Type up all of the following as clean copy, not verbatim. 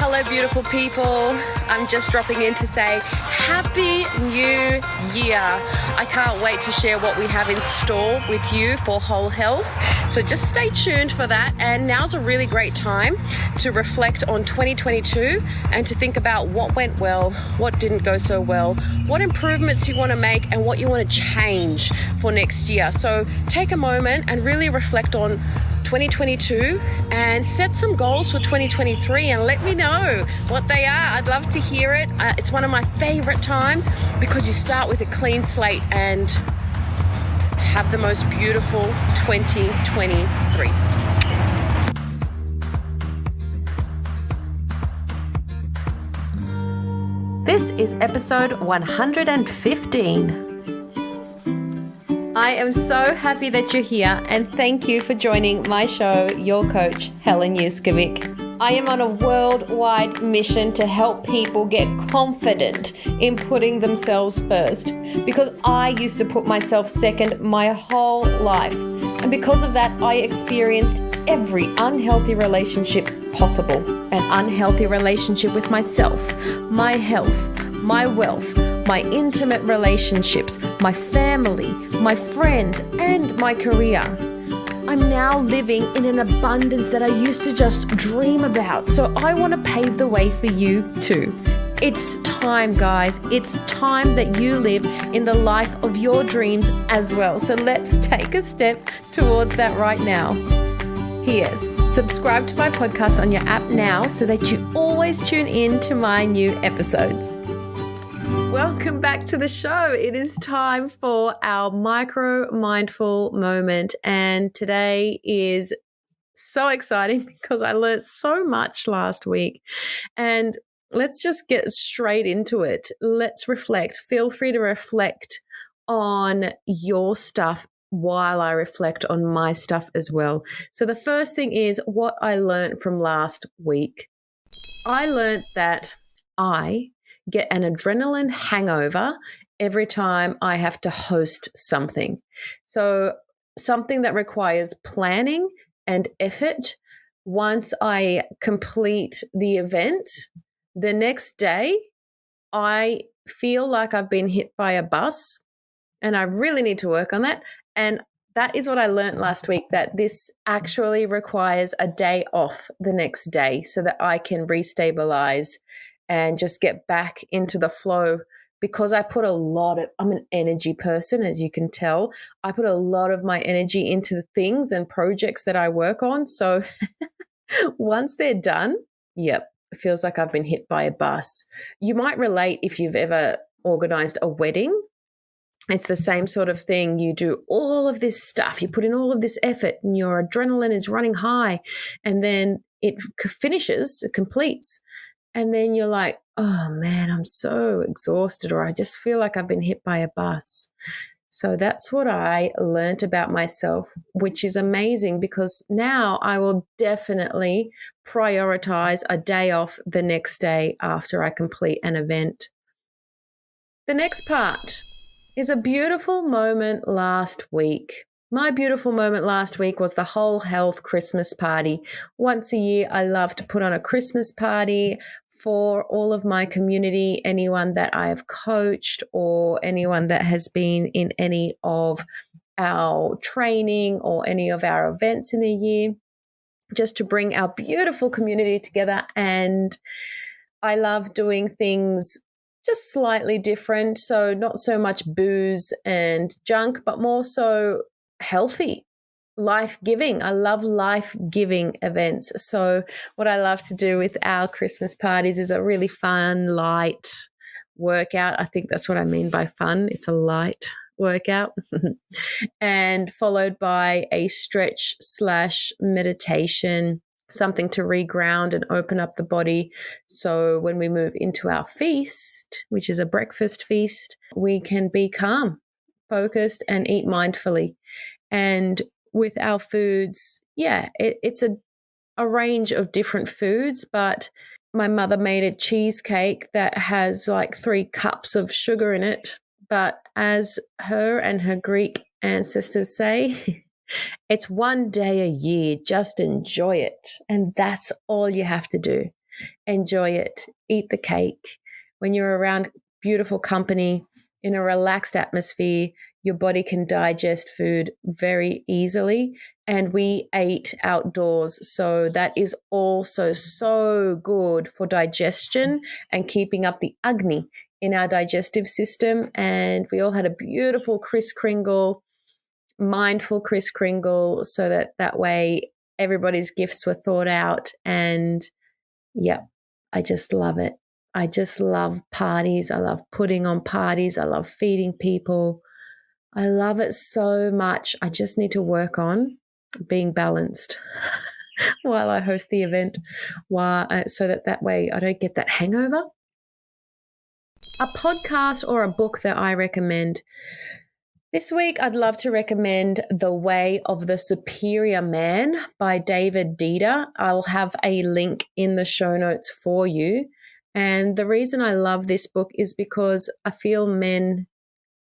Hello, beautiful people. I'm just dropping in to say Happy New Year. I can't wait to share what we have in store with you for whole health. So just stay tuned for that. And now's a really great time to reflect on 2022 and to think about what went well, what didn't go so well, what improvements you want to make and what you want to change for next year. So take a moment and really reflect on 2022 and set some goals for 2023 and let me know what they are. I'd love to hear it. It's one of my favorite times because you start with a clean slate and have the most beautiful 2023. This is episode 115. I am so happy that you're here and thank you for joining my show, your coach, Helen Yuskovic. I am on a worldwide mission to help people get confident in putting themselves first because I used to put myself second my whole life. And because of that, I experienced every unhealthy relationship possible. An unhealthy relationship with myself, my health, my wealth, my intimate relationships, my family, my friends, and my career. I'm now living in an abundance that I used to just dream about. So I want to pave the way for you too. It's time, guys. It's time that you live in the life of your dreams as well. So let's take a step towards that right now. P.S. Subscribe to my podcast on your app now so that you always tune in to my new episodes. Welcome back to the show. It is time for our micro mindful moment. And today is so exciting because I learned so much last week. And let's just get straight into it. Let's reflect. Feel free to reflect on your stuff while I reflect on my stuff as well. So the first thing is what I learned from last week. I learned that I get an adrenaline hangover every time I have to host something. So something that requires planning and effort. Once I complete the event, the next day I feel like I've been hit by a bus and I really need to work on that. And that is what I learned last week, that this actually requires a day off the next day so that I can restabilize and just get back into the flow because I'm an energy person, as you can tell. I put a lot of my energy into the things and projects that I work on. So once they're done, it feels like I've been hit by a bus. You might relate if you've ever organized a wedding. It's the same sort of thing. You do all of this stuff, you put in all of this effort and your adrenaline is running high and then it completes. And then you're like, oh man, I'm so exhausted, or I just feel like I've been hit by a bus. So that's what I learned about myself, which is amazing because now I will definitely prioritize a day off the next day after I complete an event. The next part is a beautiful moment last week. My beautiful moment last week was the Whole Health Christmas party. Once a year, I love to put on a Christmas party for all of my community, anyone that I have coached or anyone that has been in any of our training or any of our events in the year, just to bring our beautiful community together. And I love doing things just slightly different. So not so much booze and junk, but more so healthy, life-giving. I love life-giving events. So what I love to do with our Christmas parties is a really fun, light workout. I think that's what I mean by fun. It's a light workout and followed by a stretch/meditation, something to reground and open up the body. So when we move into our feast, which is a breakfast feast, we can be calm, focused, and eat mindfully. And with our foods, it's a range of different foods, but my mother made a cheesecake that has like 3 cups of sugar in it. But as her and her Greek ancestors say, it's one day a year, just enjoy it. And that's all you have to do. enjoy it, eat the cake. When you're around beautiful company in a relaxed atmosphere, your body can digest food very easily. And we ate outdoors. So that is also so good for digestion and keeping up the Agni in our digestive system. And we all had a beautiful Kris Kringle, mindful Kris Kringle, so that way everybody's gifts were thought out. And yeah, I just love it. I just love parties. I love putting on parties. I love feeding people. I love it so much. I just need to work on being balanced while I host the event, so that way I don't get that hangover. A podcast or a book that I recommend. This week, I'd love to recommend The Way of the Superior Man by David Dida. I'll have a link in the show notes for you. And the reason I love this book is because I feel men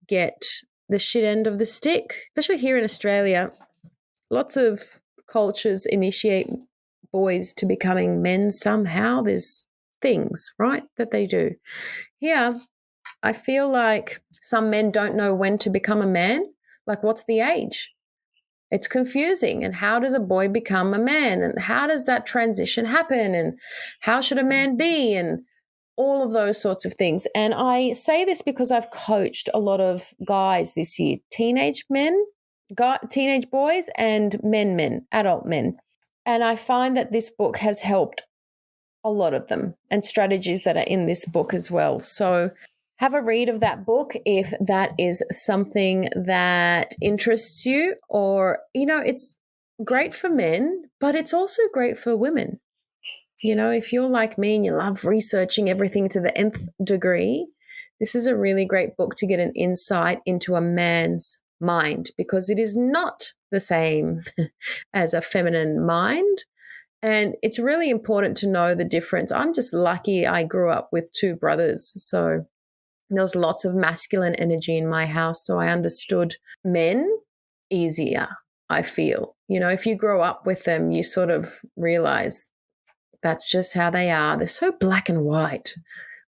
get the shit end of the stick, especially here in Australia. Lots of cultures initiate boys to becoming men somehow. There's things, right, that they do. Here, I feel like some men don't know when to become a man. Like, what's the age? It's confusing. And how does a boy become a man? And how does that transition happen? And how should a man be? And all of those sorts of things. And I say this because I've coached a lot of guys this year, teenage boys and adult men. And I find that this book has helped a lot of them, and strategies that are in this book as well. So have a read of that book if that is something that interests you, or, it's great for men, but it's also great for women. If you're like me and you love researching everything to the nth degree, this is a really great book to get an insight into a man's mind, because it is not the same as a feminine mind. And it's really important to know the difference. I'm just lucky I grew up with two brothers. So there was lots of masculine energy in my house. So I understood men easier, I feel. If you grow up with them, you sort of realize that's just how they are. They're so black and white.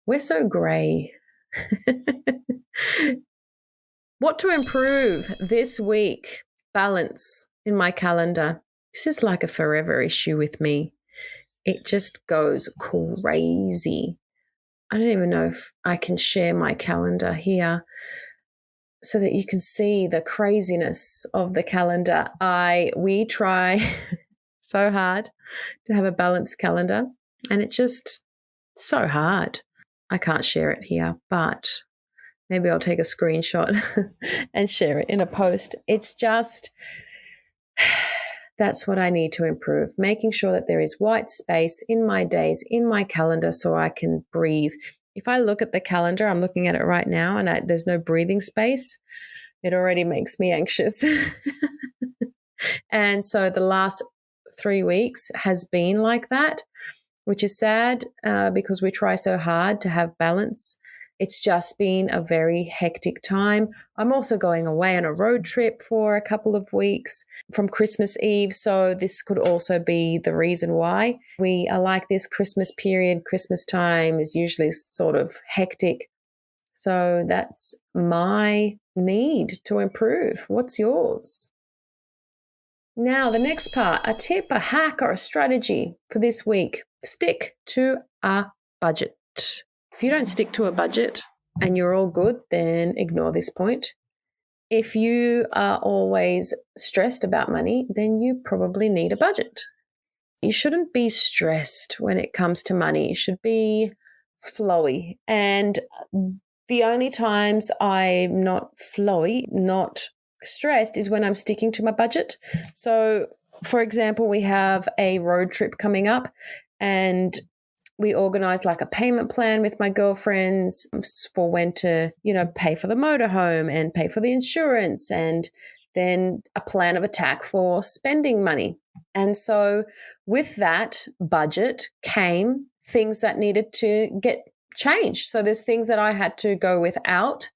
We're so gray. What to improve this week? Balance in my calendar. This is like a forever issue with me. It just goes crazy. I don't even know if I can share my calendar here so that you can see the craziness of the calendar. We try so hard to have a balanced calendar, and it's just so hard. I can't share it here, but maybe I'll take a screenshot and share it in a post. It's just, that's what I need to improve, making sure that there is white space in my days, in my calendar, so I can breathe. If I look at the calendar, I'm looking at it right now, and there's no breathing space, it already makes me anxious. And so the last 3 weeks has been like that, which is sad because we try so hard to have balance. It's just been a very hectic time. I'm also going away on a road trip for a couple of weeks from Christmas Eve. So this could also be the reason why we are like this. Christmas period, Christmas time is usually sort of hectic. So that's my need to improve. What's yours? Now, the next part, a tip, a hack, or a strategy for this week. Stick to a budget. If you don't stick to a budget and you're all good, then ignore this point. If you are always stressed about money, then you probably need a budget. You shouldn't be stressed when it comes to money. You should be flowy. And the only times I'm not flowy, not stressed, is when I'm sticking to my budget. So, for example, we have a road trip coming up, and we organize like a payment plan with my girlfriends for when to, pay for the motorhome and pay for the insurance, and then a plan of attack for spending money. And so with that budget came things that needed to get changed. So there's things that I had to go without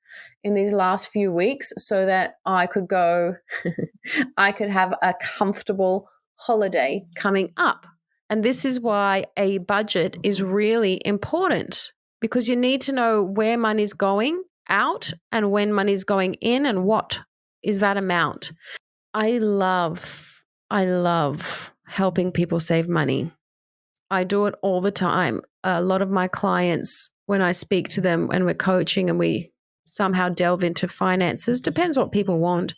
in these last few weeks so that I could have a comfortable holiday coming up. And this is why a budget is really important, because you need to know where money's going out and when money's going in and what is that amount. I love helping people save money. I do it all the time. A lot of my clients, when I speak to them and we're coaching and we somehow delve into finances, depends what people want.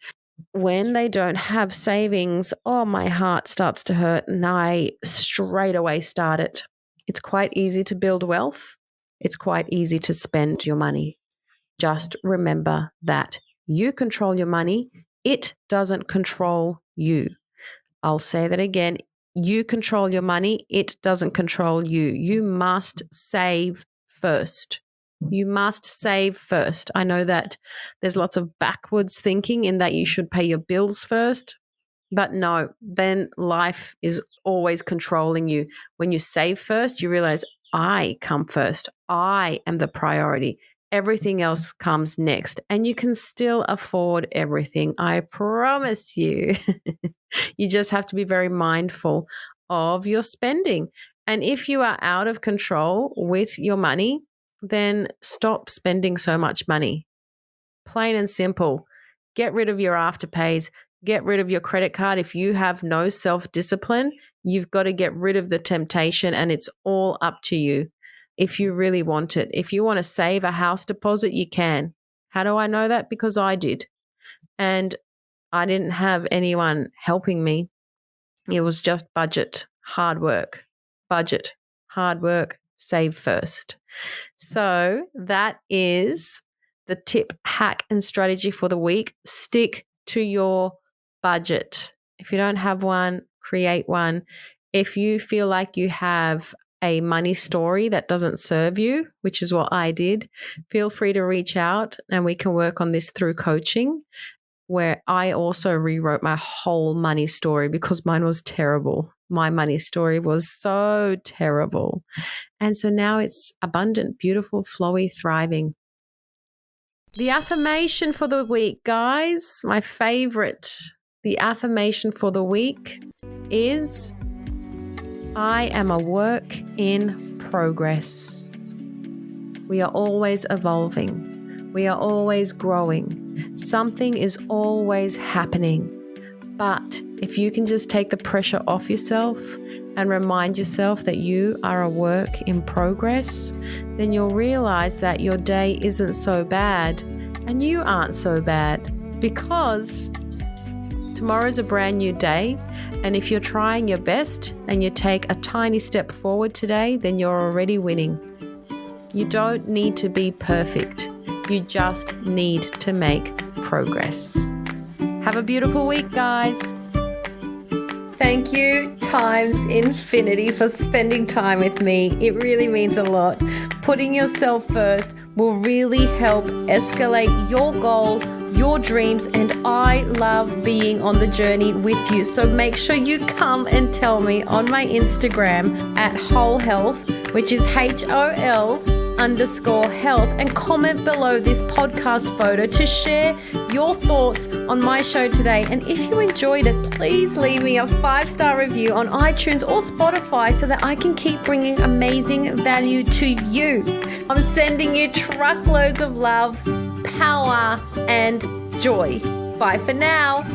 When they don't have savings, my heart starts to hurt and I straight away start it. It's quite easy to build wealth. It's quite easy to spend your money. Just remember that you control your money. It doesn't control you. I'll say that again. You control your money. It doesn't control you. You must save first. You must save first. I know that there's lots of backwards thinking in that you should pay your bills first, but no, then life is always controlling you. When you save first, you realize I come first. I am the priority. Everything else comes next, and you can still afford everything. I promise you. You just have to be very mindful of your spending. And if you are out of control with your money, then stop spending so much money. Plain and simple. Get rid of your afterpays. Get rid of your credit card. If you have no self-discipline, you've got to get rid of the temptation, and it's all up to you. If you really want it. If you want to save a house deposit, you can. How do I know that? Because I did. And I didn't have anyone helping me. It was just budget, hard work. Budget, hard work, save first. So that is the tip, hack, and strategy for the week. Stick to your budget. If you don't have one, create one. If you feel like you have a money story that doesn't serve you, which is what I did, feel free to reach out and we can work on this through coaching, where I also rewrote my whole money story because mine was terrible. My money story was so terrible. And so now it's abundant, beautiful, flowy, thriving. The affirmation for the week, guys, my favorite. The affirmation for the week is, I am a work in progress. We are always evolving. We are always growing. Something is always happening. But if you can just take the pressure off yourself and remind yourself that you are a work in progress, then you'll realize that your day isn't so bad and you aren't so bad, because tomorrow's a brand new day, and if you're trying your best and you take a tiny step forward today, then you're already winning. You don't need to be perfect. You just need to make progress. Have a beautiful week, guys. Thank you times infinity for spending time with me. It really means a lot. Putting yourself first will really help escalate your goals, your dreams, and I love being on the journey with you. So make sure you come and tell me on my Instagram at Whole Health, which is HOL_health, and comment below this podcast photo to share your thoughts on my show today. And if you enjoyed it, please leave me a 5-star review on iTunes or Spotify so that I can keep bringing amazing value to you. I'm sending you truckloads of love, power, and joy. Bye for now.